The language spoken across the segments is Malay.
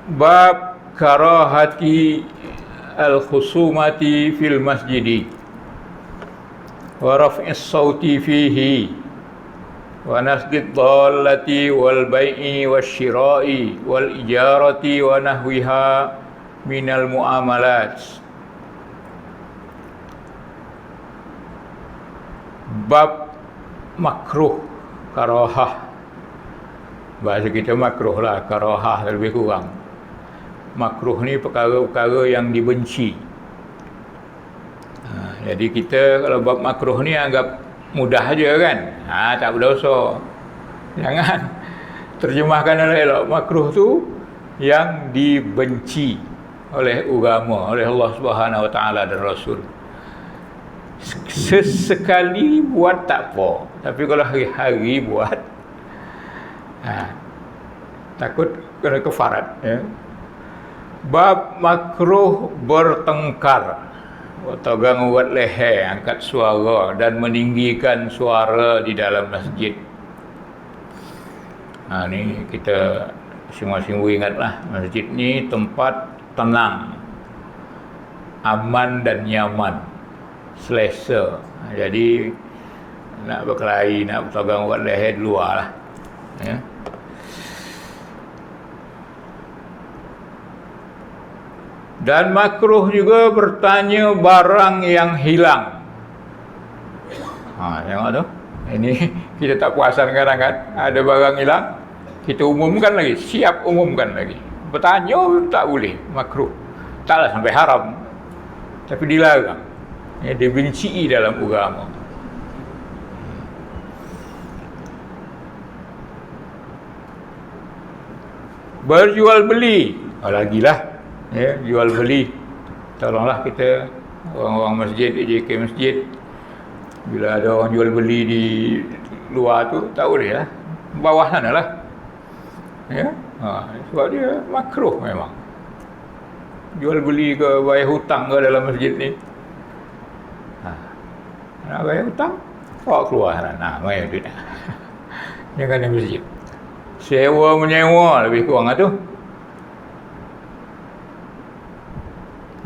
Bab karahati al-khusumati fil masjidi wa raf'is sauti fihi wa nasdid dhallati wal bai'i wasyira'i wal ijarati wa nahwiha minal muamalat. Bab makruh karahah. Bahasa kita makruh lah, karahah lebih kurang. Makruh ni perkara-perkara yang dibenci. Jadi kita kalau bab makruh ni anggap mudah aja kan. Tak berdosa. Jangan terjemahkan elok. Makruh tu yang dibenci oleh agama, oleh Allah Subhanahu Wa Taala dan Rasul. Sesekali buat tak apa, tapi kalau hari-hari buat takut kena kafarat ya. Bab makruh bertengkar, tegang urat leher, angkat suara dan meninggikan suara di dalam masjid. Ni kita masing-masing ingatlah, masjid ni tempat tenang, aman dan nyaman, selesa. Jadi nak berkelahi, nak bertegang urat leher di luar lah ya. Dan makruh juga bertanya barang yang hilang. Tengok tu. Ini kita tak puasan kadang kan. Ada barang hilang, kita umumkan lagi, siap umumkan lagi. Bertanya tak boleh, makruh. Taklah sampai haram, tapi dilarang. Dibenci dalam agama. Berjual beli, lagilah. Ya, jual beli. Tolonglah kita orang-orang masjid, JK masjid, bila ada orang jual beli di luar tu tak boleh lah, bawah sana lah ya. Sebab dia makruh memang. Jual beli ke bayar hutang ke dalam masjid ni. Nak bayar hutang, bawa keluar sana. Bayar duit. Jangan di masjid. Sewa menyewa lebih kurang tu.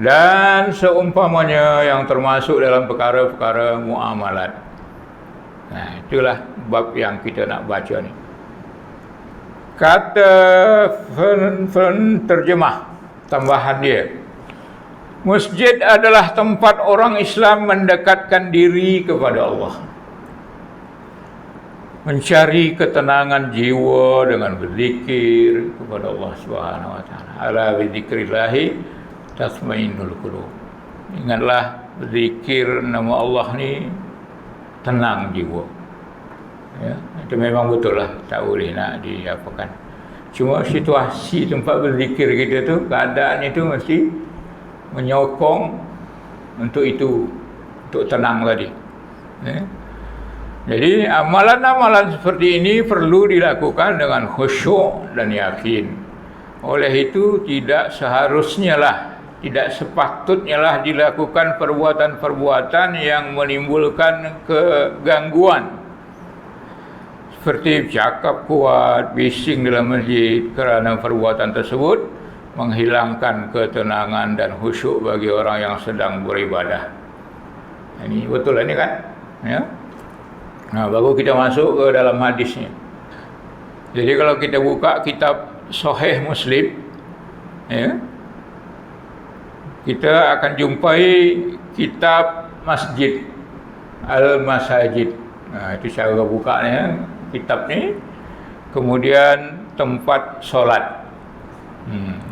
Dan seumpamanya yang termasuk dalam perkara-perkara muamalat. Itulah bab yang kita nak baca ni. Kata terjemah tambahan dia, masjid adalah tempat orang Islam mendekatkan diri kepada Allah, mencari ketenangan jiwa dengan berzikir kepada Allah Subhanahu Wa Taala. Ala bidzikrillahi tasmainnul qulub. Ingatlah, berzikir nama Allah ni tenang jiwa ya. Itu memang betul lah, tak boleh nak diapakan. Cuma situasi tempat berzikir kita tu, keadaan itu mesti menyokong untuk itu, untuk tenang tadi ya. Jadi amalan-amalan seperti ini perlu dilakukan dengan khusyuk dan yakin. Oleh itu tidak seharusnya lah, tidak sepatutnya lah dilakukan perbuatan-perbuatan yang menimbulkan kegangguan, seperti bercakap kuat, bising dalam masjid, kerana perbuatan tersebut menghilangkan ketenangan dan khusyuk bagi orang yang sedang beribadah. Ini betul lah ni kan ya? Baru kita masuk ke dalam hadisnya. Jadi kalau kita buka kitab Sahih Muslim ya, kita akan jumpai kitab Masjid Al-Masajid. Itu cara bukanya kitab ni. Kemudian tempat solat.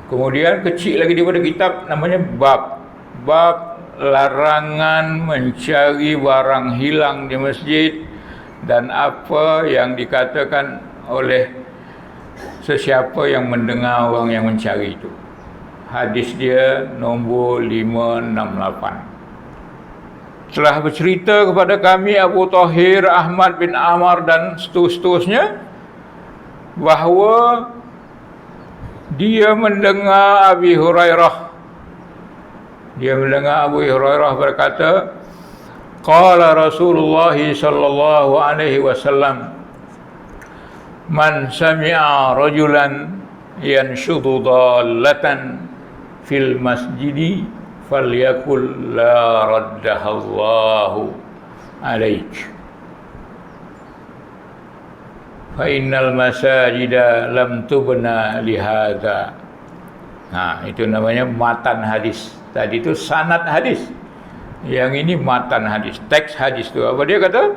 Kemudian kecil lagi daripada kitab, namanya bab larangan mencari barang hilang di masjid dan apa yang dikatakan oleh sesiapa yang mendengar orang yang mencari itu. Hadis dia nombor 568. Telah bercerita kepada kami Abu Tahir, Ahmad bin Amr dan seterusnya bahawa dia mendengar Abu Hurairah berkata, qala Rasulullah sallallahu alaihi wasallam, man sami'a rajulan yanshudu dallatan fil masjidi falyakul la raddahallahu alaik fa innal masajida lam tubna lihadza. Itu namanya matan hadis. Tadi itu sanad hadis, yang ini matan hadis, teks hadis itu. Apa dia kata?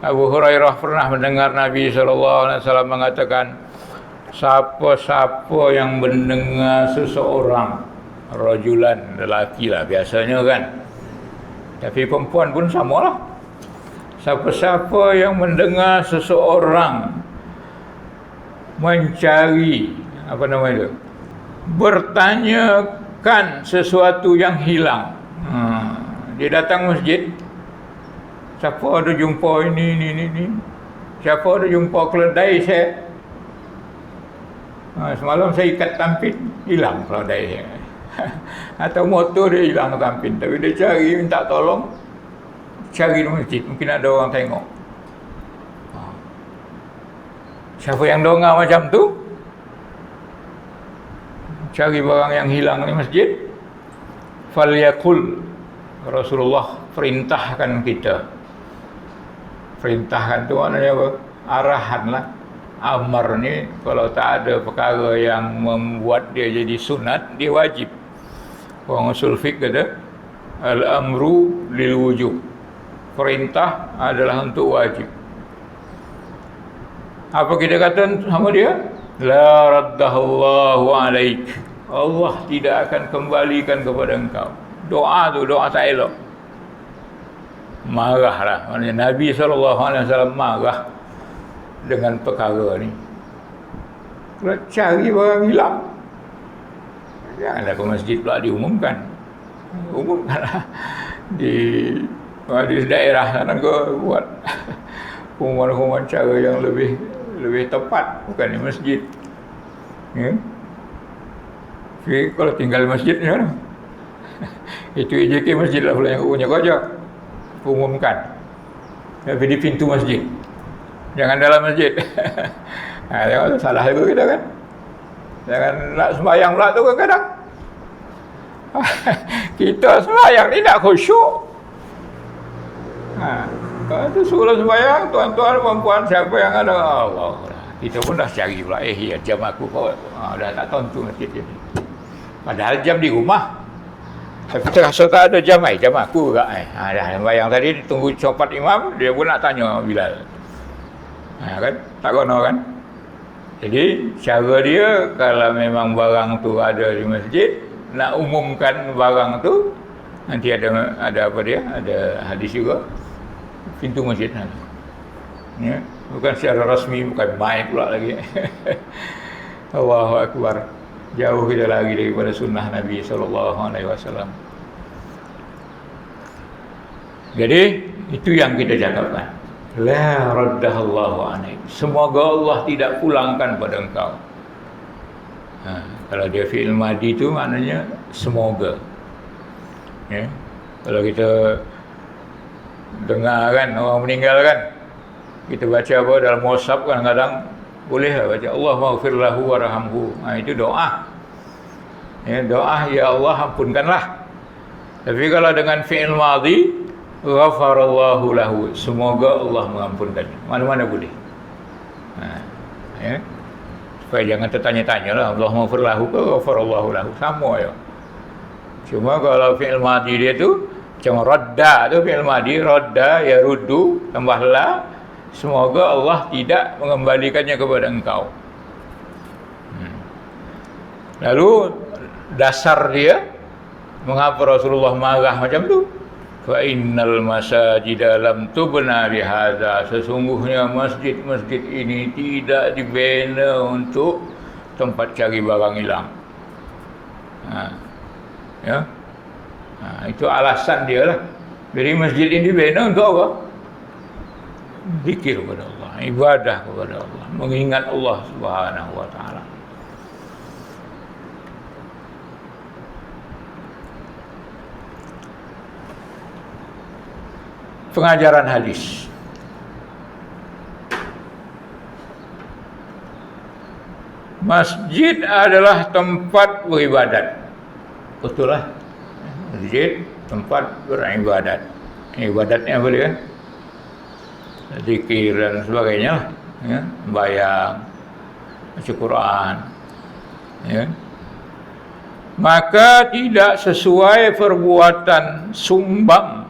Abu Hurairah pernah mendengar Nabi SAW mengatakan, siapa-siapa yang mendengar seseorang, rajulan, lelaki lah biasanya kan, tapi perempuan pun samalah. Siapa-siapa yang mendengar seseorang mencari, apa nama itu, bertanyakan sesuatu yang hilang. Dia datang masjid, siapa ada jumpa ini. Siapa ada jumpa keledai saya? Semalam saya ikat tampin, hilang keledai saya. Atau motor dia hilang tampin, tapi dia cari, minta tolong, cari di masjid, mungkin ada orang tengok. Siapa yang dongak macam tu, cari barang yang hilang di masjid, falyakul, Rasulullah perintahkan kita. Perintahkan tu maknanya apa? Arahan lah. Amar ni kalau tak ada perkara yang membuat dia jadi sunat, dia wajib. Orang usul fiqh kata al-amru lil wujub. Perintah adalah untuk wajib. Apa kita kata sama dia? La raddahallahu alaik. Allah tidak akan kembalikan kepada engkau. Doa tu doa tak elok. Marahlah. Maksudnya Nabi SAW marah dengan perkara ni. Kalau cari barang hilang, janganlah ke masjid pula diumumkan. Umumkanlah di daerah sana kau buat pengumuman-pengumuman cara yang lebih tepat, bukan di masjid. Jadi kalau tinggal di masjid macam mana? Itu EJK masjid lah pula yang punya kerja. Umumkan. Tapi di pintu masjid, jangan dalam masjid. Tengok tu salah juga kita kan. Jangan nak sembahyang pula tu kadang-kadang. Kita sembahyang ni nak khusyuk. Kalau tu suruh sembahyang, tuan-tuan, perempuan, siapa yang ada, Allah. Kita pun dah cari pula, ya jam aku kau. Dah tak tontu masjid ni. Padahal jam di rumah. Tapi kita rasa tak ada jam, jam aku juga. Dah sembahyang tadi, tunggu copat imam, dia pun nak tanya Bilal. Kan? Tak kena kan? Jadi, cara dia, kalau memang barang tu ada di masjid, nak umumkan barang tu, nanti ada apa dia? Ada hadis juga. Pintu masjid sana. Ya, bukan secara rasmi, bukan mic pula lagi. Allahu Akbar. Jauh kita lagi daripada sunnah Nabi SAW. Jadi itu yang kita cakapkan. La raddahallahu alaik. Semoga Allah tidak pulangkan pada engkau. Kalau dia fi'il madi itu maknanya semoga. Ya. Kalau kita dengar kan orang meninggal kan, kita baca apa dalam WhatsApp kadang-kadang boleh lah baca Allah maghfir lahu warhamhu. Itu doa. Ya, doa ya Allah ampunkanlah. Tapi kalau dengan fi'il madhi, ghafarallahu lahu, semoga Allah mengampunkannya. Mana-mana boleh. Ya. Supaya jangan tertanya-tanya lah Allah maghfir lahu ke ghafarallahu lahu, sama ya. Cuma kalau fi'il madhi dia tu macam radda tu, fi'il madhi radda ya ruddu tambah la, semoga Allah tidak mengembalikannya kepada engkau. Lalu dasar dia mengapa Rasulullah marah macam tu? Fa innal masajida lam tubna bihadza, sesungguhnya masjid-masjid ini tidak dibina untuk tempat cari barang hilang. Ya. Itu alasan dia lah. Jadi masjid ini dibina untuk apa? Zikir kepada Allah, ibadah kepada Allah, mengingat Allah Subhanahu wa taala. Pengajaran hadis. Masjid adalah tempat beribadat. Betul lah. Masjid tempat beribadat. Ibadatnya apa dia? Zikir dan sebagainya lah. Ya, bayang, baca Quran. Ya. Maka tidak sesuai perbuatan sumbang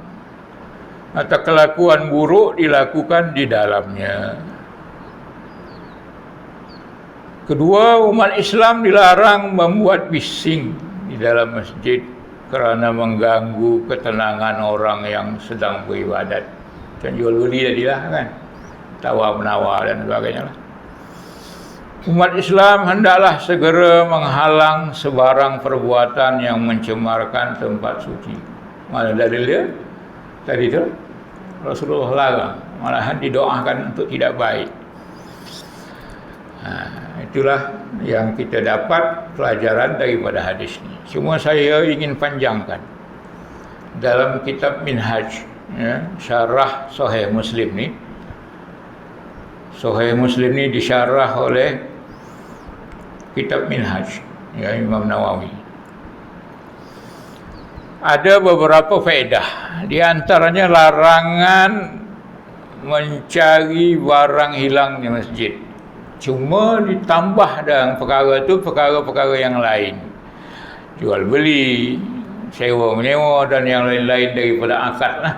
atau kelakuan buruk dilakukan di dalamnya. Kedua, umat Islam dilarang membuat bising di dalam masjid kerana mengganggu ketenangan orang yang sedang beribadat. Dan jual beli tadilah kan, tawar-menawar dan sebagainya lah. Umat Islam hendaklah segera menghalang sebarang perbuatan yang mencemarkan tempat suci. Mana dalil dia? Tadi tu Rasulullah larang, malahan didoakan untuk tidak baik. Itulah yang kita dapat pelajaran daripada hadis ini. Cuma saya ingin panjangkan. Dalam kitab Minhaj, ya, syarah Sahih Muslim ni, Sahih Muslim ni disyarah oleh kitab Minhaj, ya, Imam Nawawi. Ada beberapa faedah. Di antaranya larangan mencari barang hilang di masjid. Cuma ditambah dengan perkara itu perkara-perkara yang lain. Jual beli, sewa menyewa dan yang lain-lain daripada akad lah.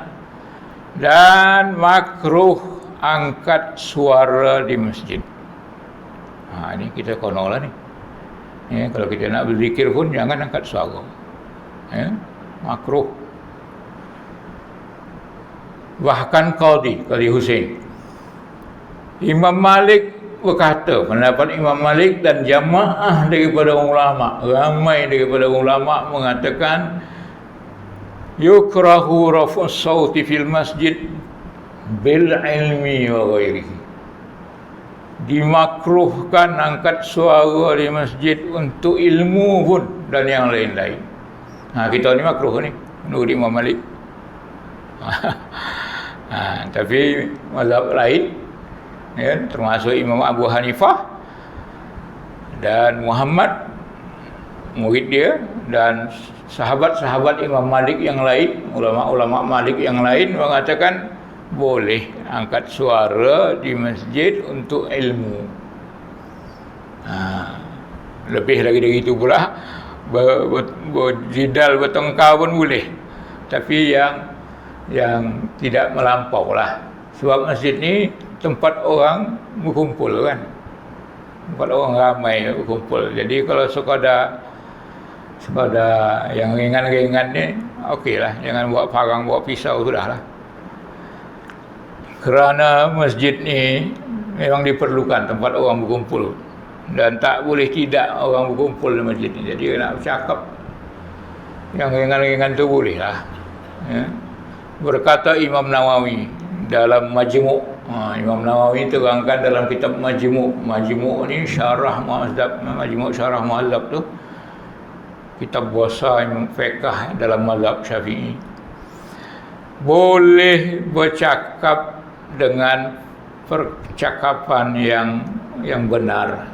Dan makruh angkat suara di masjid. Ini kita kono lah ni. Ya, kalau kita nak berzikir pun jangan angkat suara. Ya, makruh. Bahkan Qadi Husain, Imam Malik berkata, pendapat Imam Malik dan jamaah daripada ulama, ramai daripada ulama mengatakan yukrahu raf'us sauti fil masjid bil ilmi wa ghairihi. Dimakruhkan angkat suara di masjid untuk ilmu pun dan yang lain-lain. Kita ni makruh ni menurut Imam Malik. Tapi mazhab lain, ya, termasuk Imam Abu Hanifah dan Muhammad murid dia dan sahabat-sahabat Imam Malik yang lain, ulama-ulama Malik yang lain mengatakan boleh angkat suara di masjid untuk ilmu. Lebih lagi dari itu pula, berjidal, bertengkar pun boleh, tapi yang tidak melampau lah. Sebab masjid ni tempat orang berkumpul kan, tempat orang ramai berkumpul. Jadi kalau sekadar yang ringan-ringan ni, okey lah, jangan bawa parang, bawa pisau, sudah lah. Kerana masjid ni memang diperlukan tempat orang berkumpul dan tak boleh tidak orang berkumpul di masjid ni. Jadi nak bercakap yang ringan-ringan tu boleh lah, ya. Berkata Imam Nawawi dalam Majmu', Imam Nawawi terangkan dalam kitab Majmu'. Majmu' ni syarah Mu'adzab, Majmu' syarah Mu'adzab tu kitab besar fiqh dalam mazhab Syafi'i. Boleh bercakap dengan percakapan yang benar,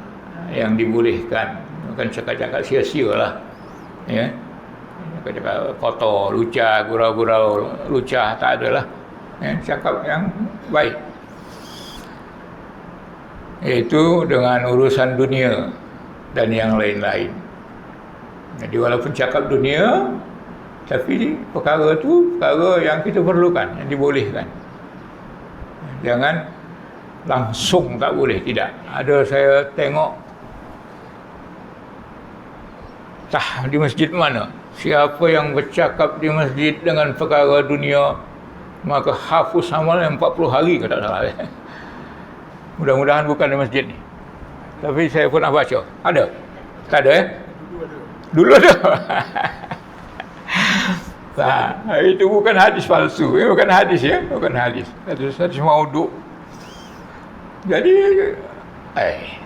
yang dibolehkan, bukan cakap-cakap sia-sia lah, ya, cakap-cakap kotor, lucah, gurau-gurau, lucah, tak ada lah, ya, cakap yang baik, iaitu dengan urusan dunia dan yang lain-lain. Jadi walaupun cakap dunia, tapi perkara tu perkara yang kita perlukan, yang dibolehkan. Jangan langsung, tak boleh, tidak. Ada saya tengok di masjid mana, siapa yang bercakap di masjid dengan perkara dunia, maka hafuz amal 40 hari kalau tak salah. Mudah-mudahan bukan di masjid ni, tapi saya pernah baca. Ada? Tak ada, Dulu ada. Itu bukan hadis palsu, bukan hadis, ya, bukan hadis. Hadis maudhu. Jadi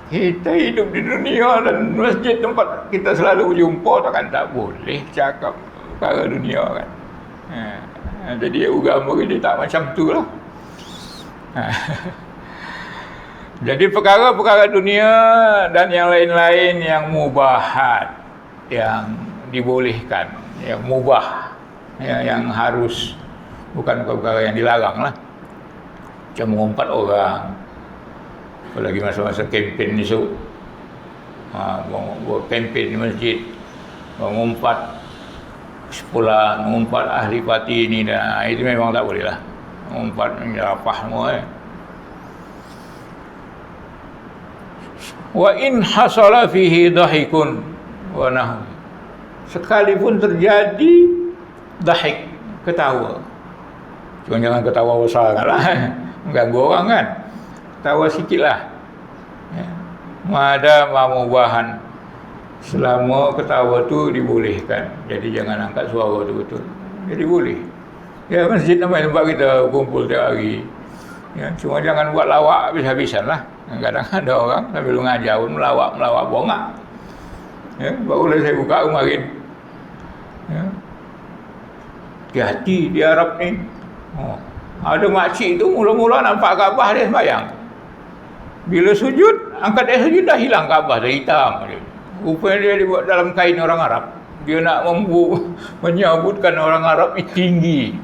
kita hidup di dunia dan masjid tempat kita selalu berjumpa, takkan tak boleh cakap perkara dunia kan. Jadi agama kita tak macam tu lah. Jadi perkara-perkara dunia dan yang lain-lain yang mubahat, yang dibolehkan, yang mubah, yang harus, bukan perkara yang dilarang lah. Macam mengumpat orang, apalagi masa-masa kempen ni buat kempen di masjid, mengumpat sekolah, mengumpat ahli parti ni, dan itu memang tak boleh lah. Mengumpat menyerapah semua. Wa in hasala fihi dahikun wa nahu, sekalipun terjadi dahik, ketawa, cuma jangan ketawa besar lah, mengganggu orang kan, ketawa sikit lah, mada mubahan, selama ketawa tu dibolehkan. Jadi jangan angkat suara tu betul, jadi boleh. Ya, masjid tempat kita kumpul tiap hari, ya, cuma jangan buat lawak habis-habisan lah. Kadang ada orang sambil mengajar pun melawak bongak. Ya, barulah saya buka kemarin. Ya. Hati-hati di Arab ni. Ada makcik tu mula-mula nampak Kaabah dia sembahyang. Bila sujud, angkat dia sujud dah hilang Kaabah, dah hitam dia. Rupanya dia dibuat dalam kain orang Arab. Dia nak menyabutkan orang Arab ni tinggi.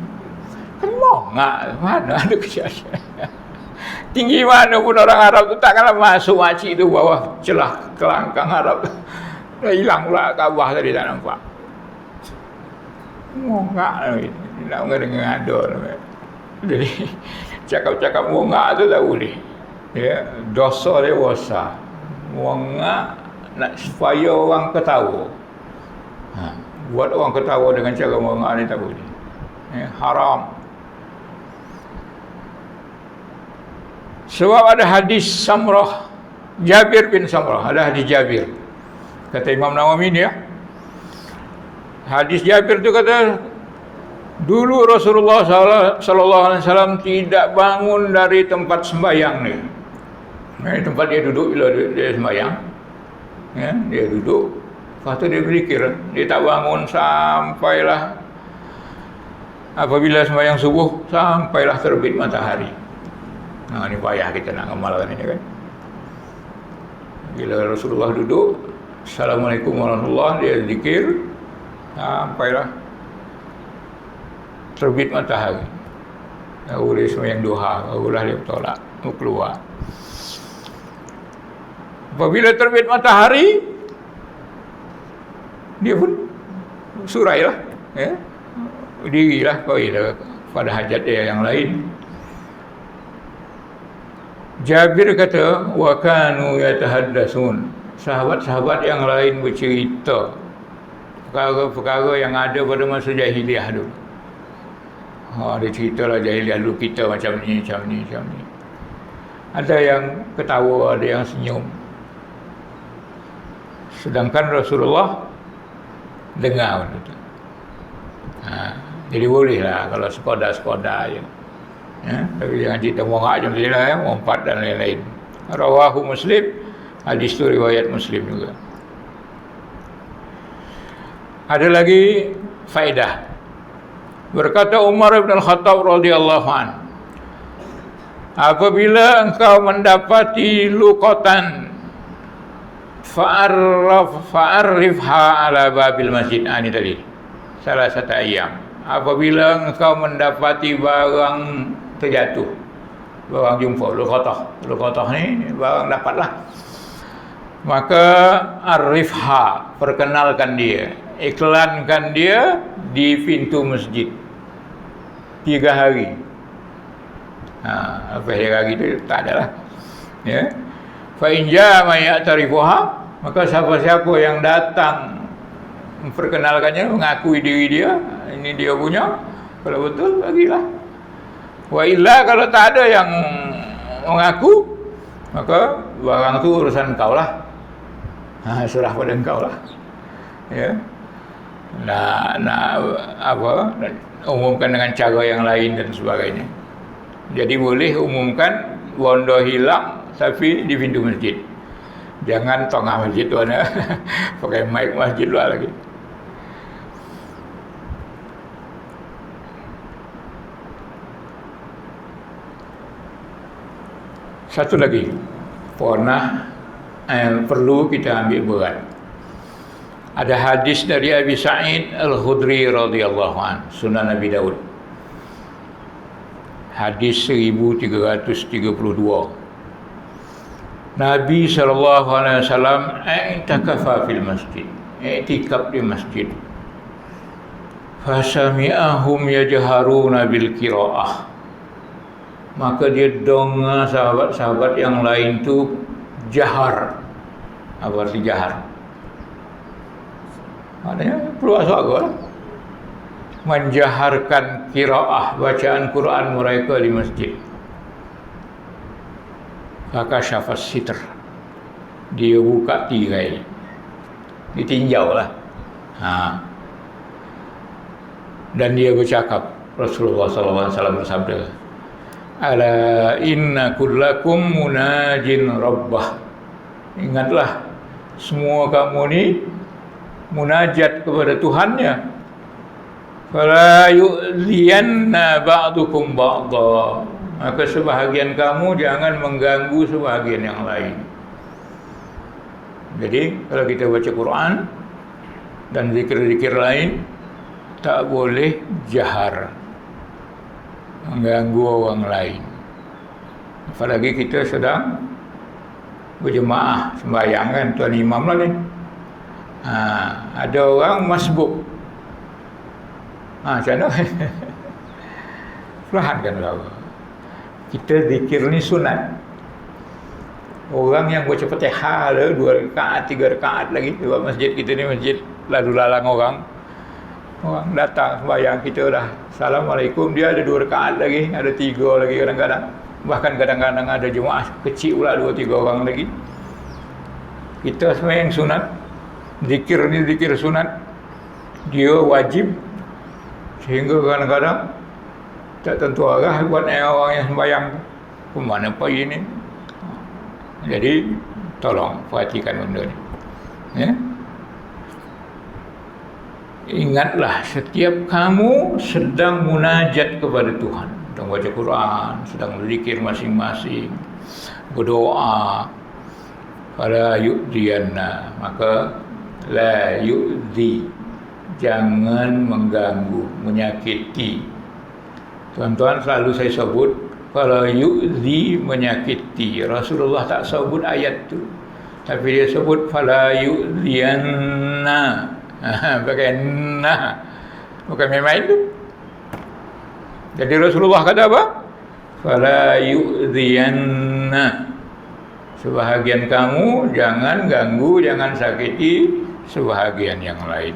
Kan bongak, mana ada kesiasian. Tinggi mana pun orang Arab tu takkanlah masuk makcik tu bawah celah kelangkang Arab. Dah hilang pula Kaabah tadi, tak nampak. Mongak lagi. Nak dengar ada. Jadi cakap-cakap mongak tu tak boleh. Ya, dosa dewasa. Mongak nak supaya orang ketawa. Buat orang ketawa dengan cara mongak ni tak boleh. Ya, haram. Sebab ada hadis Samrah, Jabir bin Samrah, ada hadis Jabir. Kata Imam Nawawi ni ya. Hadis Jabir tu kata, dulu Rasulullah sallallahu alaihi wasallam tidak bangun dari tempat sembahyang ni. Tempat dia duduk bila dia sembahyang. Ya, dia duduk, lepas tu dia berzikir. Dia tak bangun sampailah apabila sembahyang subuh, sampailah terbit matahari. Ini payah kita nak amalkan ini kan. Bila Rasulullah duduk, Assalamualaikum warahmatullahi, dia zikir sampailah terbit matahari. Boleh sembahyang duha, barulah dia bertolak, mau keluar. Apabila terbit matahari, dia pun surailah, ya, dirilah pada hajat dia yang lain. Jabir kata, wa kanu yatahaddatsun, sahabat-sahabat yang lain bercerita perkara-perkara yang ada pada masa jahiliah dulu. Dia ceritalah jahiliah dulu kita macam ni. Ada yang ketawa, ada yang senyum. Sedangkan Rasulullah dengar benda tu. Jadi bolehlah kalau sekoda je. Ya, tapi jangan cerita mongak macam tadi lah, ya, mengumpat dan lain-lain. Rawahu Muslim, hadis tu riwayat Muslim juga. Ada lagi faedah. Berkata Umar bin Al-Khattab radhiyallahu anhu, apabila engkau mendapati luqatan fa'arrifha ala babil masjid. Ini tadi salah satu ayam. Apabila engkau mendapati barang terjatuh, barang jumpa, luqatah ni barang dapatlah, maka arifha, perkenalkan dia, iklankan dia di pintu masjid 3 hari. Lepas 3 hari tu tak adalah, ya. Fa in jaa man ya'tarifuha, maka siapa-siapa yang datang memperkenalkannya, mengakui diri dia, ini dia punya, kalau betul bagilah. Wa illa, kalau tak ada yang mengaku, maka barang tu urusan engkau lah. Serah pada engkau lah. Ya. Umumkan dengan cara yang lain dan sebagainya. Jadi boleh umumkan bondo hilang tapi di pintu masjid. Jangan tengah masjid tu ada pakai mic masjid luar lagi. Satu lagi, perlu kita ambil berat. Ada hadis dari Abi Sa'id Al-Khudri radhiyallahu anhu, Sunan Abi Daud. Hadis 1332. Nabi SAW i'takafa fil masjid, i'tikaf di masjid. Fasami'ahum yajharuna bil qira'ah. Maka dia dengar sahabat-sahabat yang lain tu jahar. Apa arti jahar? Maknanya keluar suara lah. Menjaharkan qiraah, bacaan Quran mereka di masjid. Maka syafas sitr, dia buka tirai, ditinjau lah. Dan dia bercakap, Rasulullah SAW bersabda, ala inna kullakum munajin rabbah. Ingatlah, semua kamu ni munajat kepada Tuhannya. Fala yu'ziyanna ba'dukum ba'dha. Maka sebahagian kamu jangan mengganggu sebahagian yang lain. Jadi kalau kita baca Quran dan zikir-zikir lain, tak boleh jahar, mengganggu orang lain. Apalagi kita sedang berjemaah sembahyang kan, tuan imam lah ni. Ada orang masbuk. Macam mana? Perlahan kan lah. Kita zikir ni sunat. Orang yang baca Fatihah 2 rakaat, 3 rakaat lagi. Sebab masjid kita ni masjid lalu lalang orang. Orang datang sembahyang, kita dah Assalamualaikum, dia ada 2 rakaat lagi, ada 3 lagi kadang-kadang. Bahkan kadang-kadang ada jemaah kecil pula 2-3 orang lagi. Kita sembahyang sunat. Zikir ni zikir sunat. Dia wajib. Sehingga kadang-kadang tak tentu arah buat orang yang sembahyang ke mana pergi ni. Jadi tolong perhatikan benda ni, ya? Ingatlah, setiap kamu sedang munajat kepada Tuhan, sedang baca Quran, sedang berzikir masing-masing, berdoa. Fala yu'diyanna, maka la yu'di, jangan mengganggu, menyakiti. Tuan-tuan, selalu saya sebut, fala yu'di, menyakiti. Rasulullah tak sebut ayat tu, tapi dia sebut fala yu'diyanna. Pakai nah, bukan main-main tu. Jadi Rasulullah kata apa? Fala yu'diyanna, sebahagian kamu jangan ganggu, jangan sakiti sebahagian yang lain.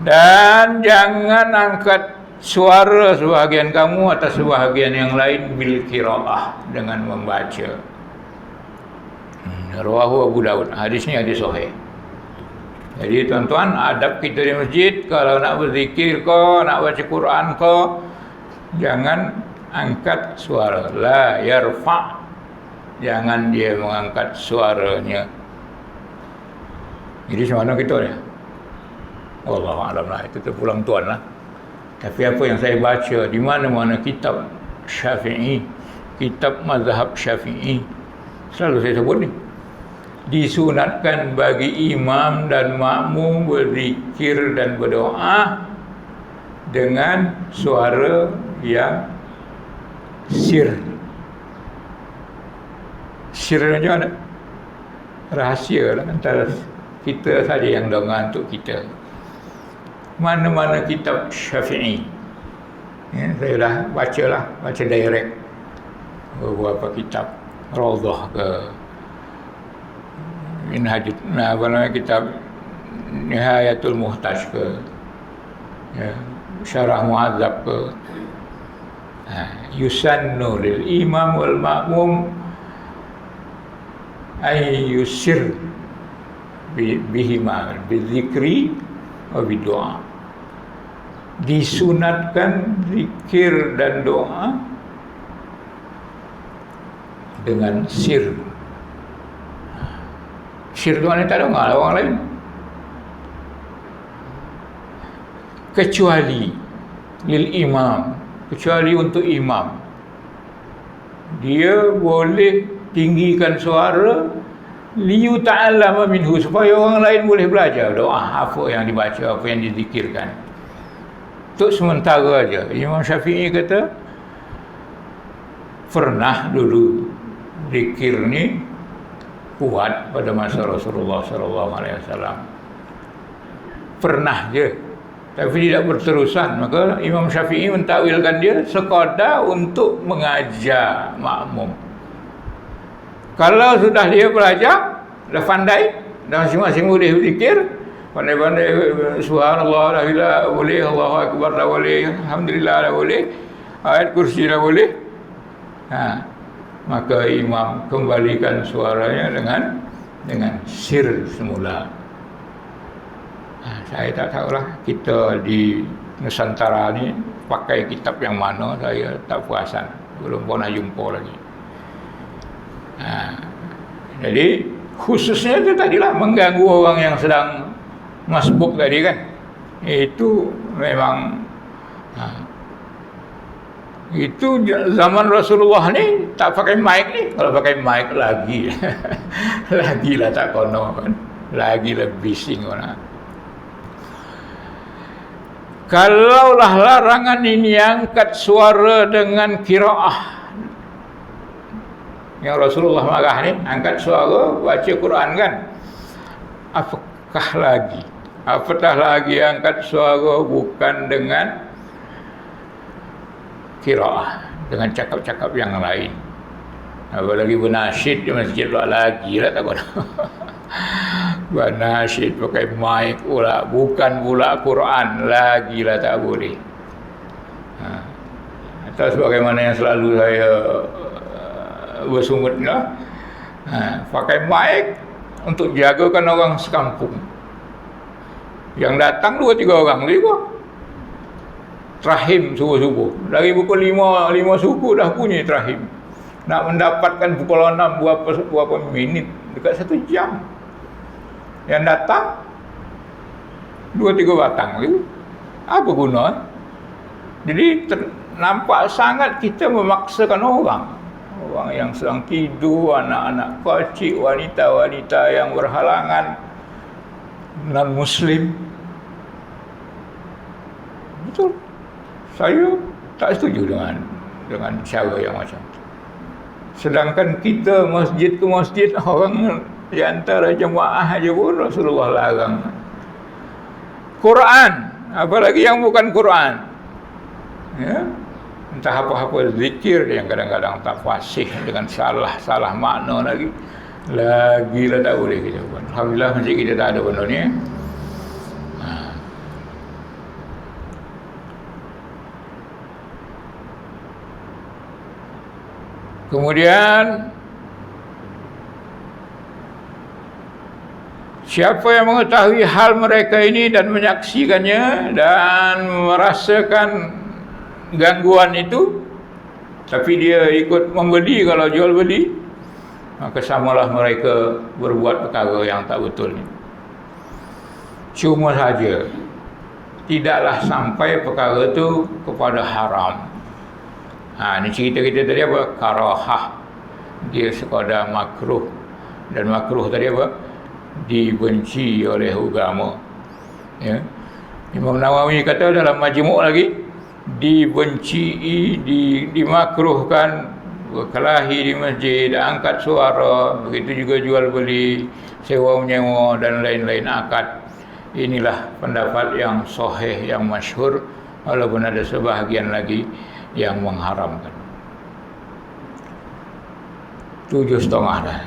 Dan jangan angkat suara sebahagian kamu atas sebahagian yang lain bil qiraah, dengan membaca. Rawahu Abu Daud. Hadis ni hadis sahih. Jadi tuan-tuan, adab kita di masjid, kalau nak berzikir ke, nak baca Quran ke, jangan angkat suara. La yarfa', jangan dia mengangkat suaranya. Jadi macam mana kita ni? Wallahualam lah, itu terpulang tuan lah. Tapi apa yang saya baca di mana-mana kitab Syafi'i, kitab mazhab Syafi'i, selalu saya sebut ni, disunatkan bagi imam dan makmum berzikir dan berdoa dengan suara yang sir. Sir macam mana? Rahsia lah, antara kita saja yang dengar untuk kita. Mana-mana kitab Syafi'i, ya, saya dah baca direct beberapa kitab, Raudhah ke, Minhajul, apa namanya, kitab Nihayatul Muhtaj ke, ya, Syarah Mu'adzab ke. Yusannu lil imam wal ma'mum ay yusir bihima, bizikri wa bidoa. Disunatkan zikir dan doa dengan sir. Sir tu mana tak dengar orang lain, kecuali lil imam, kecuali untuk imam. Dia boleh tinggikan suara, liyuta'allama minhu, supaya orang lain boleh belajar doa apa yang dibaca, apa yang dizikirkan. Untuk sementara aja. Imam Syafi'i kata pernah dulu zikir ni kuat pada masa Rasulullah SAW. Pernah je, tapi tidak berterusan. Maka Imam Syafi'i mentakwilkan dia sekadar untuk mengajar makmum. Kalau sudah dia belajar, dah pandai, dah masing-masing boleh berzikir, pandai-pandai subhanallah dah bila boleh, Allahu akbar dah boleh, alhamdulillah dah boleh, ayat kursi dah boleh. Maka imam kembalikan suaranya dengan sir semula. Saya tak tahulah kita di Nusantara ni pakai kitab yang mana, saya tak puasan, belum pernah jumpa lagi. Jadi khususnya itu tadilah mengganggu orang yang sedang masbuk tadi kan. Itu memang itu zaman Rasulullah ni tak pakai mic ni. Kalau pakai mic lagi lagilah tak kono kan, lagi lebih bising orang. Kalaulah larangan ini angkat suara dengan qiraah, yang Rasulullah marah ni, angkat suara baca Quran kan, apatah lagi angkat suara bukan dengan qiraah, dengan cakap-cakap yang lain. Apalagi bernasyid di masjid lagi lah tak kena. Bernasyid pakai mic pula, bukan pula Quran, lagi lah tak boleh. Atau sebagaimana yang selalu saya bersumut lah, pakai mic untuk jagakan orang sekampung. Yang datang 2-3 orang juga. Trahim subuh-subuh. Dari pukul 5 suku dah bunyi trahim. Nak mendapatkan pukul 6 berapa minit, dekat 1 jam. Yang datang 2-3 batang tu. Apa guna? Jadi nampak sangat kita memaksakan orang. Orang yang sedang tidur, anak-anak kecil, wanita-wanita yang berhalangan, non-Muslim. Betul. Saya tak setuju dengan cara yang macam tu. Sedangkan kita masjid ke masjid, orang di antara jemaah aja pun Rasulullah larang. Quran, apalagi yang bukan Quran. Ya. Entah apa-apa zikir yang kadang-kadang tak fasih dengan salah makna lagi. Lagilah tak boleh kita buat. Alhamdulillah masjid kita tak ada benda ni. Kemudian siapa yang mengetahui hal mereka ini dan menyaksikannya dan merasakan gangguan itu, tapi dia ikut membeli, kalau jual beli, maka samalah mereka berbuat perkara yang tak betul ni. Cuma saja tidaklah sampai perkara itu kepada haram. Ini cerita kita tadi apa? Karahah. Dia sekadar makruh. Dan makruh tadi apa? Dibenci oleh agama. Ya. Imam Nawawi kata dalam Majmu' lagi, dibenci, dimakruhkan berkelahi di masjid, angkat suara, begitu juga jual beli, sewa menyewa dan lain-lain akad. Inilah pendapat yang sahih, yang masyhur, walaupun ada sebahagian lagi yang mengharamkan. 7,5 dah.